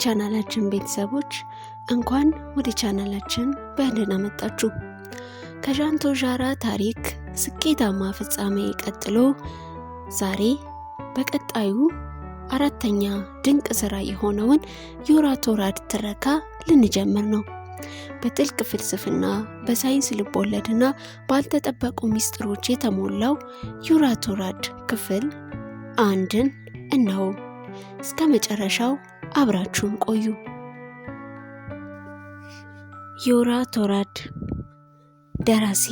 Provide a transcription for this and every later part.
የቻናላችን ቤተሰቦች እንኳን ወደ ቻናላችን በደህና መጣችሁ። ከዣንቶ ዣራ ታሪክ ስኬታማ ፍጻሜ ቀጥሎ ዛሬ በቀጣዩ አራተኛ ድንቅ ስራ የሆነውን ዩራቶራድ ትረካ ልንጀምር ነው። በጥልቅ ፍልስፍና፣ በሳይንስ ልቦለድና ባልተጠበቁ ሚስጥሮች የተሞላው ዩራቶራድ ክፍል አንድን እነሆ። እስከ መጨረሻው አብራችሁን ቆዩ። ዩራቶራድ ደራሲ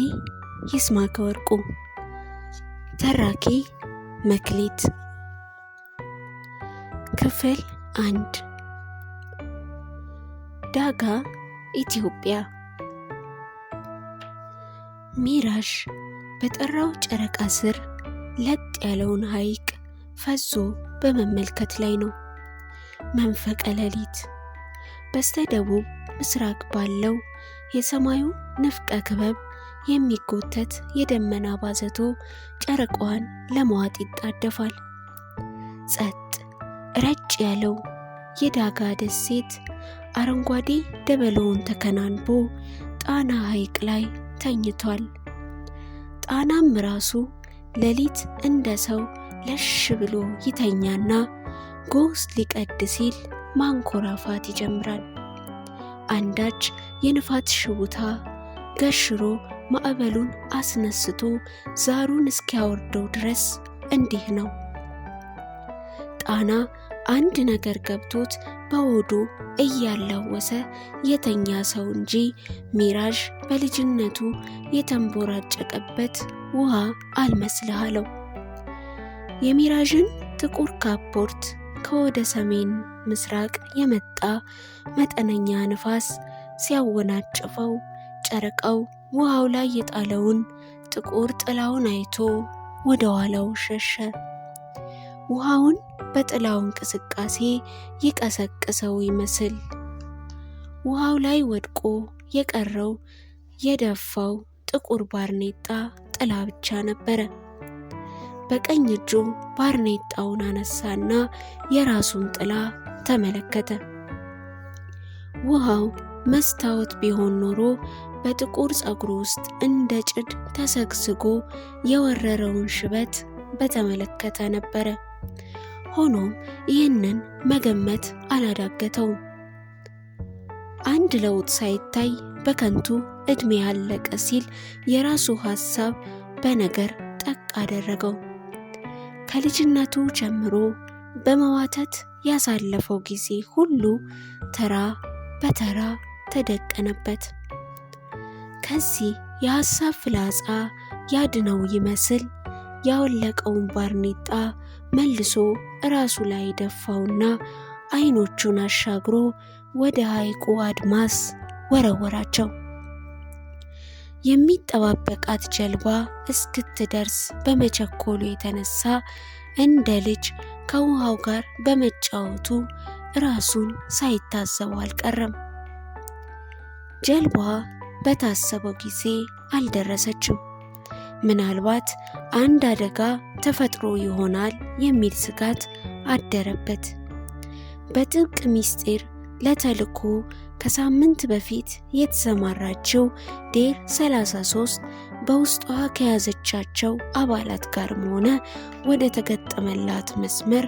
ይስማዕከ ወርቁ፣ ተራኪ መክሊት። ክፍል 1 ዳጋ ኢትዮጵያ። ሚራዥ በጠራው ጨረቃ ስር ለጥ ያለውን ሐይቅ ፈዞ በመመልከት ላይ ነው። መንፈቀ ሌሊት በስተደቡብ ምስራቅ ባለው የሰማዩ ንፍቀ ክበብ የሚጎተት የደመና ባዘቶ ጨረቃዋን ለመዋጥ ይጣደፋል። ጸጥ ረጭ ያለው የዳጋ ደሴት አረንጓዴ ደበሎውን ተከናንቦ ጣና ሐይቅ ላይ ተኝቷል። ጣናም ራሱ ሌሊት እንደ ሰው ለሽ ብሎ ይተኛና ጎህ ሊቀድ ሲል ማንኮራፋት ይጀምራል። አንዳች የንፋስ ሽውታ ገሽሮ ማዕበሉን አስነስቶ ዛሩን እስኪያወርደው ድረስ እንዲህ ነው። ጣና አንድ ነገር ገብቶት በሆዱ እያላወሰ የተኛ ሰው እንጂ ሚራዥ በልጅነቱ የተንቦራጨቀበት ውሃ አልመስልህ አለው። የሚራዥን ጥቁር ካፖርት ከወደ ሰሜን ምስራቅ የመጣ መጠነኛ ንፋስ ሲያወናጭፈው ጨረቃው ውሃው ላይ የጣለውን ጥቁር ጥላውን አይቶ ወደ ኋላው ሸሸ። ውሃውን በጥላው እንቅስቃሴ ይቀሰቅሰው ይመስል ውሃው ላይ ወድቆ የቀረው የደፋው ጥቁር ባርኔጣ ጥላ ብቻ ነበረ። በቀኝ እጁ ባርኔጣውን አነሳና የራሱን ጥላ ተመለከተ። ውሃው መስታወት ቢሆን ኖሮ በጥቁር ፀጉሩ ውስጥ እንደ ጭድ ተሰግስጎ የወረረውን ሽበት በተመለከተ ነበረ። ሆኖም ይህንን መገመት አላዳገተውም። አንድ ለውጥ ሳይታይ በከንቱ ዕድሜ ያለቀ ሲል የራሱ ሐሳብ በነገር ጠቅ አደረገው። ከልጅነቱ ጀምሮ በመዋተት ያሳለፈው ጊዜ ሁሉ ተራ በተራ ተደቀነበት። ከዚህ የሐሳብ ፍላጻ ያድነው ይመስል ያወለቀውን ባርኔጣ መልሶ ራሱ ላይ ደፋውና አይኖቹን አሻግሮ ወደ ሐይቁ አድማስ ወረወራቸው። የሚጠባበቃት ጀልባ እስክትደርስ በመቸኮሉ የተነሳ እንደ ልጅ ከውሃው ጋር በመጫወቱ ራሱን ሳይታዘበው አልቀረም። ጀልባዋ በታሰበው ጊዜ አልደረሰችም። ምናልባት አንድ አደጋ ተፈጥሮ ይሆናል የሚል ስጋት አደረበት። በጥብቅ ሚስጢር ለተልኮ ከሳምንት በፊት የተሰማራችው ዴር 33 በውስጧ ከያዘቻቸው አባላት ጋርም ሆነ ወደ ተገጠመላት መስመር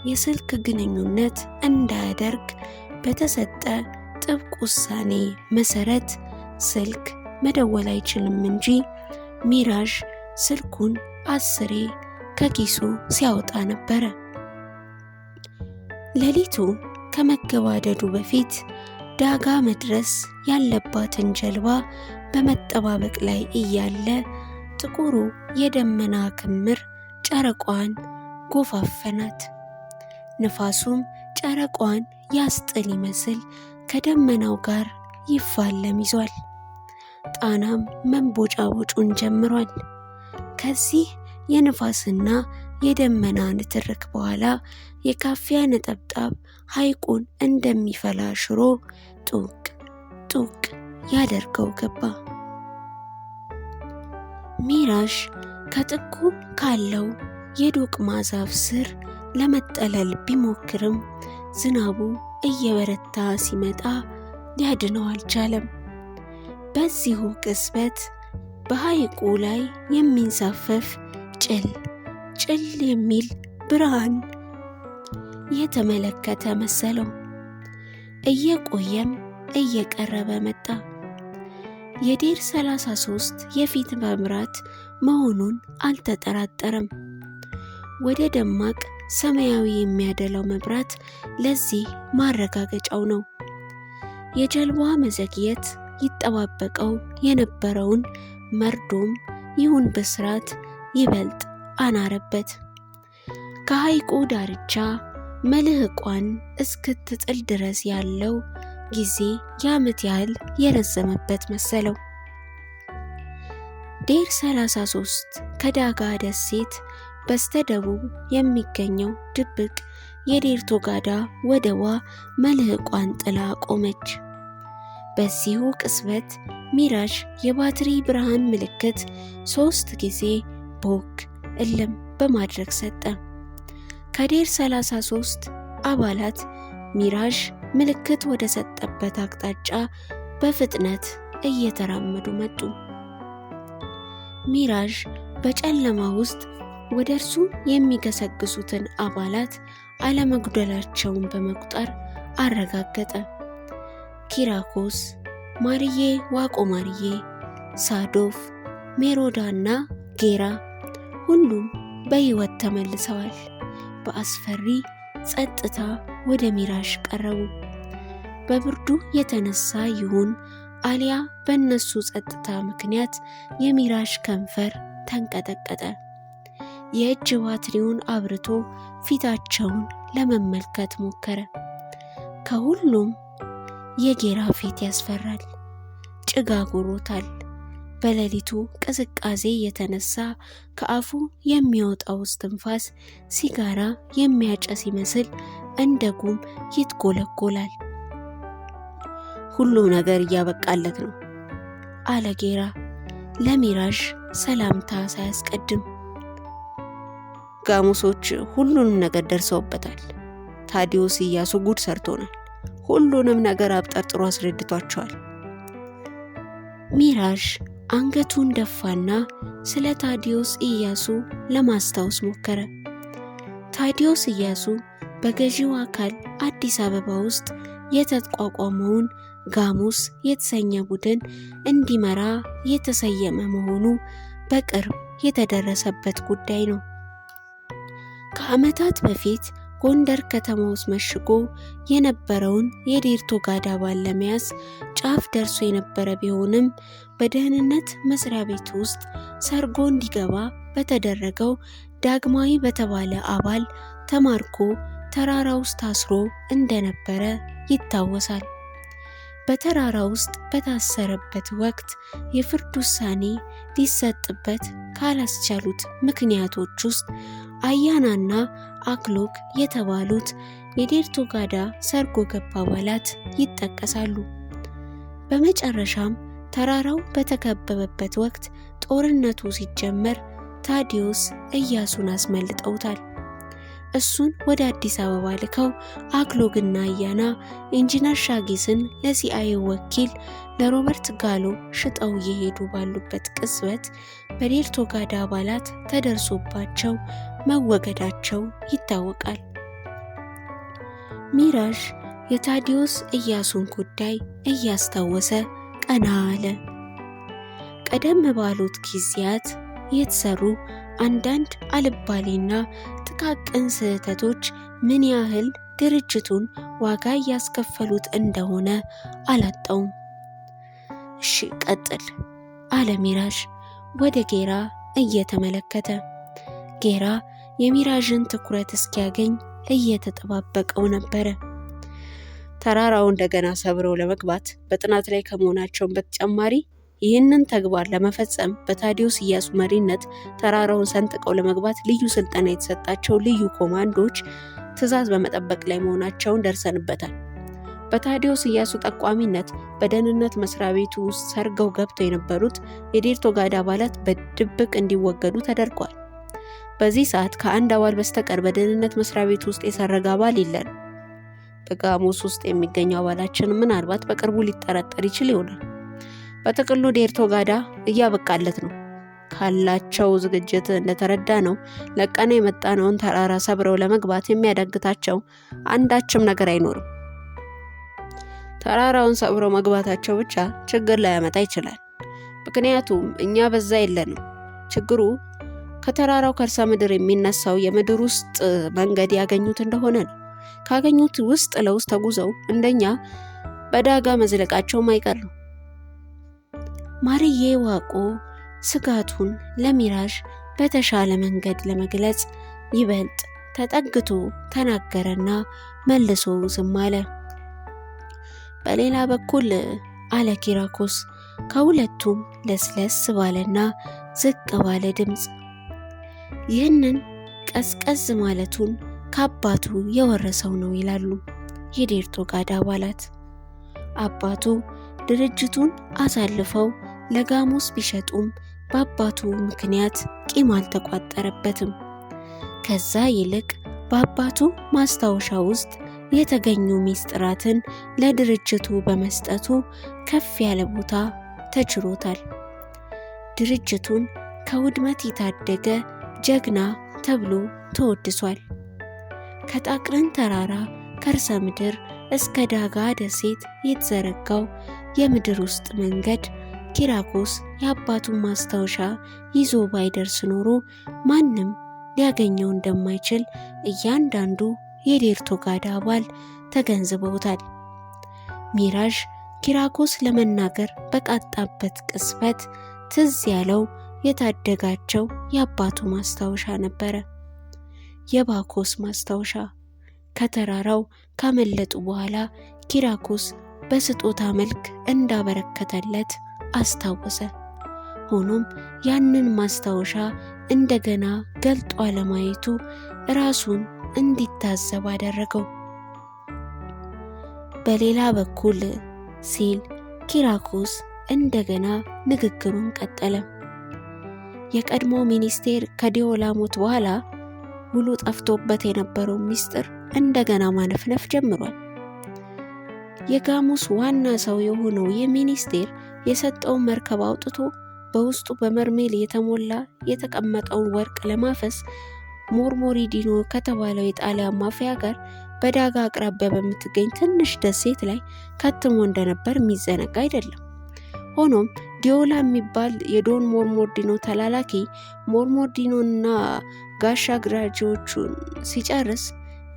የስልክ ግንኙነት እንዳያደርግ በተሰጠ ጥብቅ ውሳኔ መሰረት ስልክ መደወል አይችልም እንጂ ሚራዥ ስልኩን 10 ከኪሱ ሲያወጣ ነበረ። ሌሊቱ ከመገባደዱ በፊት ዳጋ መድረስ ያለባትን ጀልባ በመጠባበቅ ላይ እያለ ጥቁሩ የደመና ክምር ጨረቋን ጎፋፈናት። ንፋሱም ጨረቋን ያስጥል ይመስል ከደመናው ጋር ይፋለም ይዟል። ጣናም መንቦጫቦጩን ጀምሯል። ከዚህ የንፋስና የደመና ንትርክ በኋላ የካፊያ ነጠብጣብ ሐይቁን እንደሚፈላ ሽሮ ጡቅ ጡቅ ያደርገው ገባ። ሚራዥ ከጥጉ ካለው የዶቅማ ዛፍ ስር ለመጠለል ቢሞክርም ዝናቡ እየበረታ ሲመጣ ሊያድነው አልቻለም። በዚሁ ቅጽበት በሐይቁ ላይ የሚንሳፈፍ ጭል የሚል ብርሃን የተመለከተ መሰለው። እየቆየም እየቀረበ መጣ። የዴር 33 የፊት መብራት መሆኑን አልተጠራጠረም። ወደ ደማቅ ሰማያዊ የሚያደላው መብራት ለዚህ ማረጋገጫው ነው። የጀልባዋ መዘግየት ይጠባበቀው የነበረውን መርዶም ይሁን ብስራት ይበልጥ አናረበት። ከሐይቁ ዳርቻ መልህቋን እስክትጥል ድረስ ያለው ጊዜ የዓመት ያህል የረዘመበት መሰለው። ዴር 33 ከዳጋ ደሴት በስተደቡብ የሚገኘው ድብቅ የዴርቶጋዳ ወደቧ መልህቋን ጥላ ቆመች። በዚሁ ቅጽበት ሚራዥ የባትሪ ብርሃን ምልክት 3 ጊዜ ቦግ እልም በማድረግ ሰጠ። ከዴር 33 አባላት ሚራዥ ምልክት ወደ ሰጠበት አቅጣጫ በፍጥነት እየተራመዱ መጡ። ሚራዥ በጨለማ ውስጥ ወደ እርሱ የሚገሰግሱትን አባላት አለመጉደላቸውን በመቁጠር አረጋገጠ። ኪራኮስ፣ ማርዬ ዋቆ ማርዬ፣ ሳዶፍ፣ ሜሮዳ እና ጌራ ሁሉም በሕይወት ተመልሰዋል። በአስፈሪ ጸጥታ ወደ ሚራዥ ቀረቡ። በብርዱ የተነሳ ይሁን አሊያ በእነሱ ጸጥታ ምክንያት የሚራዥ ከንፈር ተንቀጠቀጠ። የእጅ ባትሪውን አብርቶ ፊታቸውን ለመመልከት ሞከረ። ከሁሉም የጌራ ፊት ያስፈራል። ጭጋግ ወሮታል። በሌሊቱ ቅዝቃዜ የተነሳ ከአፉ የሚወጣው እስትንፋስ ሲጋራ የሚያጨስ ይመስል እንደ ጉም ይትጎለጎላል። ሁሉም ነገር እያበቃለት ነው አለ ጌራ ለሚራዥ ሰላምታ ሳያስቀድም። ጋሙሶች ሁሉንም ነገር ደርሰውበታል። ታዲዮስ ኢያሱ ጉድ ሰርቶናል። ሁሉንም ነገር አብጠርጥሮ አስረድቷቸዋል። ሚራዥ አንገቱን ደፋና ስለ ታዲዮስ ኢያሱ ለማስታወስ ሞከረ። ታዲዮስ ኢያሱ በገዢው አካል አዲስ አበባ ውስጥ የተቋቋመውን ጋሙስ የተሰኘ ቡድን እንዲመራ የተሰየመ መሆኑ በቅርብ የተደረሰበት ጉዳይ ነው። ከዓመታት በፊት ጎንደር ከተማ ውስጥ መሽጎ የነበረውን የዴርቶጋዳ አባል ለመያዝ ጫፍ ደርሶ የነበረ ቢሆንም በደህንነት መስሪያ ቤት ውስጥ ሰርጎ እንዲገባ በተደረገው ዳግማዊ በተባለ አባል ተማርኮ ተራራ ውስጥ ታስሮ እንደነበረ ይታወሳል። በተራራ ውስጥ በታሰረበት ወቅት የፍርድ ውሳኔ ሊሰጥበት ካላስቻሉት ምክንያቶች ውስጥ አያናና አክሎግ የተባሉት የዴርቶጋዳ ሰርጎ ገብ አባላት ይጠቀሳሉ። በመጨረሻም ተራራው በተከበበበት ወቅት ጦርነቱ ሲጀመር ታዲዮስ ኢያሱን አስመልጠውታል። እሱን ወደ አዲስ አበባ ልከው አክሎግና አያና ኢንጂነር ሻጊስን ለሲአይኤ ወኪል ለሮበርት ጋሎ ሽጠው እየሄዱ ባሉበት ቅጽበት በዴርቶጋዳ አባላት ተደርሶባቸው መወገዳቸው ይታወቃል። ሚራዥ የታዲዮስ ኢያሱን ጉዳይ እያስታወሰ ቀና አለ። ቀደም ባሉት ጊዜያት የተሰሩ አንዳንድ አልባሌና ጥቃቅን ስህተቶች ምን ያህል ድርጅቱን ዋጋ እያስከፈሉት እንደሆነ አላጣውም። እሺ ቀጥል አለ ሚራዥ ወደ ጌራ እየተመለከተ። ጌራ የሚራዥን ትኩረት እስኪያገኝ እየተጠባበቀው ነበረ። ተራራው እንደገና ሰብረው ለመግባት በጥናት ላይ ከመሆናቸውን በተጨማሪ ይህንን ተግባር ለመፈጸም በታዲዮስ ኢያሱ መሪነት ተራራውን ሰንጥቀው ለመግባት ልዩ ስልጠና የተሰጣቸው ልዩ ኮማንዶች ትዕዛዝ በመጠበቅ ላይ መሆናቸውን ደርሰንበታል። በታዲዮስ ኢያሱ ጠቋሚነት በደህንነት መስሪያ ቤቱ ውስጥ ሰርገው ገብተው የነበሩት የዴርቶጋዳ አባላት በድብቅ እንዲወገዱ ተደርጓል። በዚህ ሰዓት ከአንድ አባል በስተቀር በደህንነት መስሪያ ቤቱ ውስጥ የሰረገ አባል የለም። ጋሞስ ውስጥ የሚገኘው አባላችን ምናልባት በቅርቡ ሊጠረጠር ይችል ይሆናል። በጥቅሉ ዴርቶ ጋዳ እያበቃለት ነው። ካላቸው ዝግጅት እንደተረዳ ነው ለቀነ የመጣነውን ተራራ ሰብረው ለመግባት የሚያዳግታቸው አንዳችም ነገር አይኖርም። ተራራውን ሰብረው መግባታቸው ብቻ ችግር ላያመጣ ይችላል። ምክንያቱም እኛ በዛ የለንም። ችግሩ ከተራራው ከርሰ ምድር የሚነሳው የምድር ውስጥ መንገድ ያገኙት እንደሆነ ነው። ካገኙት ውስጥ ለውስጥ ተጉዘው እንደኛ በዳጋ መዝለቃቸው ማይቀር ነው። ማርዬ ዋቆ ስጋቱን ለሚራዥ በተሻለ መንገድ ለመግለጽ ይበልጥ ተጠግቶ ተናገረና መልሶ ዝም አለ። በሌላ በኩል አለ ኪራኮስ ከሁለቱም ለስለስ ባለና ዝቅ ባለ ድምፅ። ይህንን ቀዝቀዝ ማለቱን ከአባቱ የወረሰው ነው ይላሉ የዴርቶ ጋዳ አባላት። አባቱ ድርጅቱን አሳልፈው ለጋሞስ ቢሸጡም በአባቱ ምክንያት ቂም አልተቋጠረበትም። ከዛ ይልቅ በአባቱ ማስታወሻ ውስጥ የተገኙ ሚስጥራትን ለድርጅቱ በመስጠቱ ከፍ ያለ ቦታ ተችሮታል። ድርጅቱን ከውድመት የታደገ ጀግና ተብሎ ተወድሷል። ከጣቅረን ተራራ ከርሰ ምድር እስከ ዳጋ ደሴት የተዘረጋው የምድር ውስጥ መንገድ ኪራኮስ የአባቱን ማስታወሻ ይዞ ባይደርስ ኖሮ ማንም ሊያገኘው እንደማይችል እያንዳንዱ የዴርቶ ጋዳ አባል ተገንዝበውታል። ሚራዥ ኪራኮስ ለመናገር በቃጣበት ቅስፈት ትዝ ያለው የታደጋቸው የአባቱ ማስታወሻ ነበረ። የባኮስ ማስታወሻ ከተራራው ካመለጡ በኋላ ኪራኮስ በስጦታ መልክ እንዳበረከተለት አስታወሰ። ሆኖም ያንን ማስታወሻ እንደገና ገልጦ አለማየቱ ራሱን እንዲታዘብ አደረገው። በሌላ በኩል ሲል ኪራኮስ እንደገና ንግግሩን ቀጠለ። የቀድሞ ሚኒስቴር ከዲዮላ ሞት በኋላ ሙሉ ጠፍቶበት የነበረው ሚስጥር እንደገና ማነፍነፍ ጀምሯል። የጋሞስ ዋና ሰው የሆነው የሚኒስቴር የሰጠውን መርከብ አውጥቶ በውስጡ በመርሜል የተሞላ የተቀመጠውን ወርቅ ለማፈስ ሞርሞሪዲኖ ከተባለው የጣሊያን ማፊያ ጋር በዳጋ አቅራቢያ በምትገኝ ትንሽ ደሴት ላይ ከትሞ እንደነበር የሚዘነጋ አይደለም። ሆኖም ዲዮላ የሚባል የዶን ሞርሞርዲኖ ተላላኪ ሞርሞርዲኖና ጋሻ ግራጂዎቹን ሲጨርስ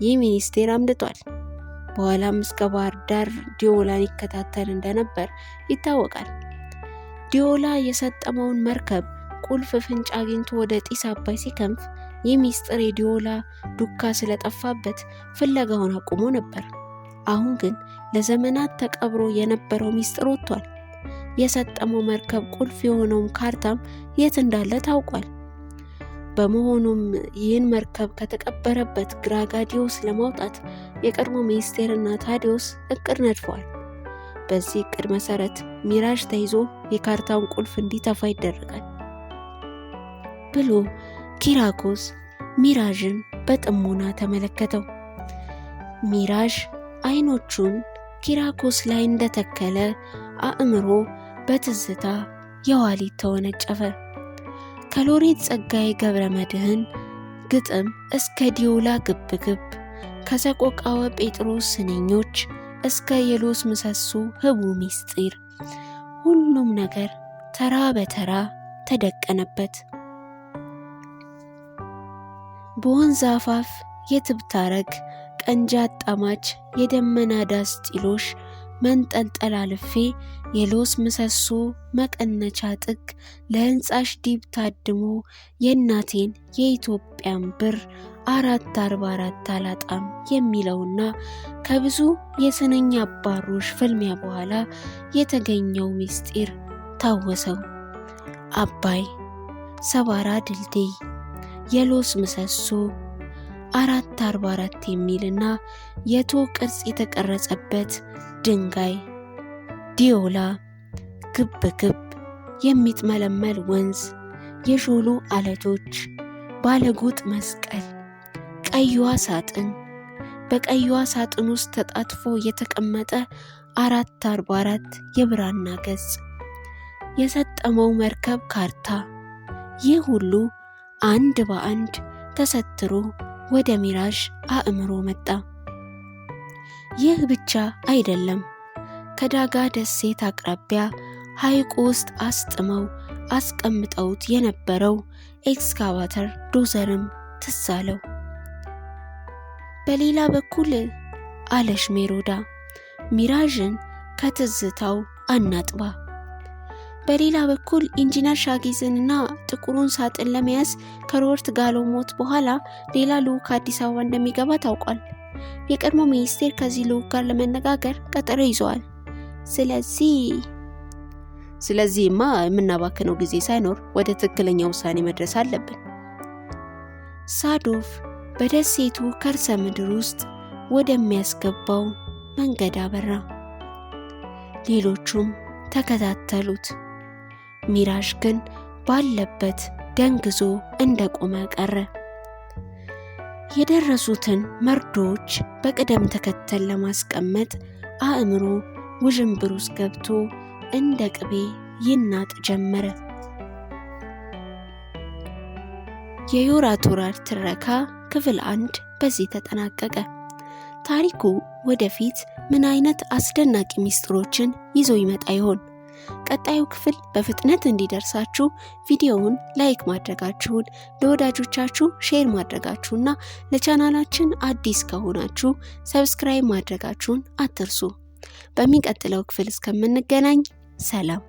ይህ ሚኒስቴር አምልጧል። በኋላም እስከ ባህር ዳር ዲዮላን ይከታተል እንደነበር ይታወቃል። ዲዮላ የሰጠመውን መርከብ ቁልፍ ፍንጭ አግኝቶ ወደ ጢስ አባይ ሲከንፍ ይህ ሚስጥር የዲዮላ ዱካ ስለጠፋበት ፍለጋውን አቁሞ ነበር። አሁን ግን ለዘመናት ተቀብሮ የነበረው ሚስጥር ወጥቷል። የሰጠመው መርከብ ቁልፍ የሆነውን ካርታም የት እንዳለ ታውቋል። በመሆኑም ይህን መርከብ ከተቀበረበት ግራጋዲዮስ ለማውጣት የቀድሞ ሚኒስቴርና ታዲዮስ እቅድ ነድፈዋል። በዚህ እቅድ መሰረት ሚራዥ ተይዞ የካርታውን ቁልፍ እንዲተፋ ይደረጋል ብሎ ኪራኮስ ሚራዥን በጥሞና ተመለከተው። ሚራዥ አይኖቹን ኪራኮስ ላይ እንደተከለ አእምሮ በትዝታ የዋሊት ተወነጨፈ። ከሎሬት ጸጋዬ ገብረ መድኅን ግጥም እስከ ዲዮላ ግብግብ፣ ከሰቆቃወ ጴጥሮስ ስንኞች እስከ የሎስ ምሰሶ ህቡ ሚስጢር ሁሉም ነገር ተራ በተራ ተደቀነበት። በወንዝ አፋፍ የትብታረግ ቀንጃ አጣማች የደመና ዳስ ጢሎሽ መንጠልጠል አልፌ የሎስ ምሰሶ መቀነቻ ጥግ ለህንጻሽ ዲብ ታድሞ የእናቴን የኢትዮጵያን ብር 444 አላጣም የሚለውና ከብዙ የስንኝ አባሮሽ ፍልሚያ በኋላ የተገኘው ምስጢር ታወሰው። አባይ፣ ሰባራ ድልድይ፣ የሎስ ምሰሶ 444 የሚልና የቶ ቅርጽ የተቀረጸበት ድንጋይ፣ ዲዮላ፣ ግብ ግብ፣ የሚጥመለመል ወንዝ፣ የሾሉ አለቶች፣ ባለጉጥ መስቀል፣ ቀይዋ ሳጥን፣ በቀይዋ ሳጥን ውስጥ ተጣጥፎ የተቀመጠ 444 የብራና ገጽ፣ የሰጠመው መርከብ ካርታ፣ ይህ ሁሉ አንድ በአንድ ተሰትሮ ወደ ሚራዥ አእምሮ መጣ። ይህ ብቻ አይደለም። ከዳጋ ደሴት አቅራቢያ ሐይቁ ውስጥ አስጥመው አስቀምጠውት የነበረው ኤክስካቫተር ዶዘርም ትዝ አለው። በሌላ በኩል አለሽ ሜሮዳ ሚራዥን ከትዝታው አናጥባ። በሌላ በኩል ኢንጂነር ሻጊዝንና ጥቁሩን ሳጥን ለመያዝ ከሮበርት ጋሎ ሞት በኋላ ሌላ ልዑክ አዲስ አበባ እንደሚገባ ታውቋል። የቀድሞ ሚኒስቴር ከዚህ ልዑክ ጋር ለመነጋገር ቀጠሮ ይዘዋል። ስለዚህማ የምናባክነው ጊዜ ሳይኖር ወደ ትክክለኛ ውሳኔ መድረስ አለብን። ሳዶቭ በደሴቱ ከርሰ ምድር ውስጥ ወደሚያስገባው መንገድ አበራ። ሌሎቹም ተከታተሉት። ሚራዥ ግን ባለበት ደንግዞ እንደቆመ ቀረ። የደረሱትን መርዶዎች በቅደም ተከተል ለማስቀመጥ አእምሮ ውዥንብር ውስጥ ገብቶ እንደ ቅቤ ይናጥ ጀመረ። የዮራቶራር ትረካ ክፍል 1 በዚህ ተጠናቀቀ። ታሪኩ ወደፊት ምን አይነት አስደናቂ ሚስጥሮችን ይዞ ይመጣ ይሆን? ቀጣዩ ክፍል በፍጥነት እንዲደርሳችሁ ቪዲዮውን ላይክ ማድረጋችሁን፣ ለወዳጆቻችሁ ሼር ማድረጋችሁና ለቻናላችን አዲስ ከሆናችሁ ሰብስክራይብ ማድረጋችሁን አትርሱ። በሚቀጥለው ክፍል እስከምንገናኝ ሰላም።